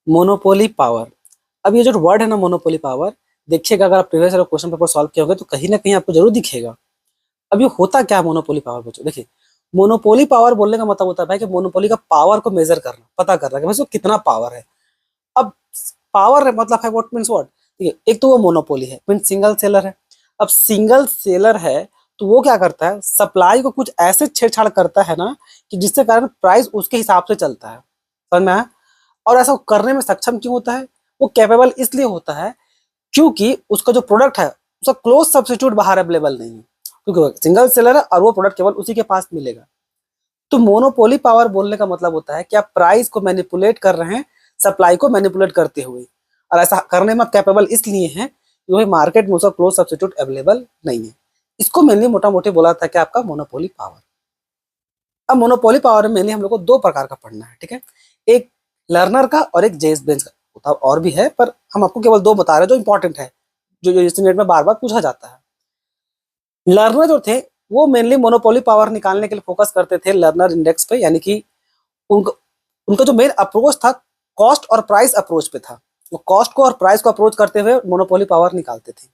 Monopoly power. अब ये जो वर्ड है ना मोनोपोली पावर, देखिएगा अगर आप previous year question paper solve किए होंगे तो कहीं ना कहीं आपको जरूर दिखेगा। अब ये होता क्या है मोनोपोली पावर बच्चों, देखिए मोनोपोली पावर बोलने का मतलब होता है भाई कि मोनोपोली का पावर को मेजर करना, पता करना कि भाई उसको कितना पावर है। अब पावर मतलब है व्हाट मीन्स व्हाट, ठीक है, एक तो वो मोनोपोली है मीन सिंगल सेलर है। अब सिंगल सेलर है तो वो क्या करता है, सप्लाई को कुछ ऐसे छेड़छाड़ करता है ना कि जिससे कारण प्राइस उसके हिसाब से चलता है, समझ में आया? और ऐसा करने में सक्षम क्यों होता है, वो कैपेबल इसलिए होता है क्योंकि उसका जो प्रोडक्ट है उसका क्लोज सब्स्टिट्यूट बाहर अवेलेबल नहीं है, क्योंकि सिंगल सेलर है और वो प्रोडक्ट केवल उसी के पास मिलेगा। तो मोनोपोली पावर बोलने का मतलब होता है कि आप प्राइस को मैनिपुलेट कर रहे हैं सप्लाई को मैनिपुलेट करते हुए, और ऐसा करने में आप कैपेबल इसलिए हैं क्योंकि मार्केट में उसका क्लोज सब्स्टिट्यूट अवेलेबल नहीं है। इसको मेनली मोटा मोटी बोला था कि आपका मोनोपोली पावर। अब मोनोपोली पावर में मेनली हम लोग को दो प्रकार का पढ़ना है, ठीक है, एक लर्नर का और एक जेम्स बेंच का, होता और भी है पर हम आपको केवल दो बता रहे हैं जो इंपॉर्टेंट है, जो इंटरनेट में बार बार पूछा जाता है। लर्नर जो थे वो मेनली मोनोपोली पावर निकालने के लिए फोकस करते थे लर्नर इंडेक्स पे, यानी कि उनका उनका जो मेन अप्रोच था कॉस्ट और प्राइस अप्रोच पे था। वो कॉस्ट को और प्राइस को अप्रोच करते हुए मोनोपोली पावर निकालते थे।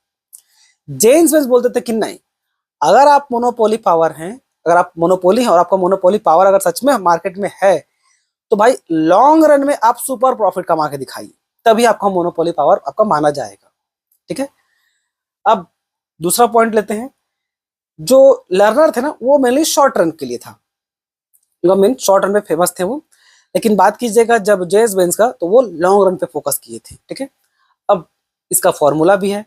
जेम्स वेल्स बोलते थे कि नहीं, अगर आप मोनोपोली पावर हैं, अगर आप मोनोपोली हैं और आपका मोनोपोली पावर अगर सच में मार्केट में है तो भाई लॉन्ग रन में आप सुपर प्रॉफिट कमा के दिखाइए, तभी आपका मोनोपोली पावर आपका माना जाएगा, ठीक है। अब दूसरा पॉइंट लेते हैं, जो लर्नर थे ना वो मेनली शॉर्ट रन के लिए था, मीन शॉर्ट रन पे फेमस थे वो, लेकिन बात कीजिएगा जब जेम्स बेंस का तो वो लॉन्ग रन पे फोकस किए थे, ठीक है। अब इसका फॉर्मूला भी है।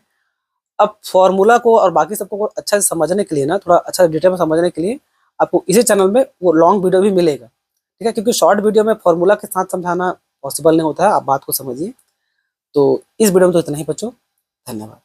अब फॉर्मूला को और बाकी सबको को अच्छा से समझने के लिए ना, थोड़ा अच्छा डिटेल में समझने के लिए आपको इसी चैनल में वो लॉन्ग वीडियो भी मिलेगा, ठीक है, क्योंकि शॉर्ट वीडियो में फॉर्मूला के साथ समझाना पॉसिबल नहीं होता है, आप बात को समझिए। तो इस वीडियो में तो इतना ही बच्चों, धन्यवाद।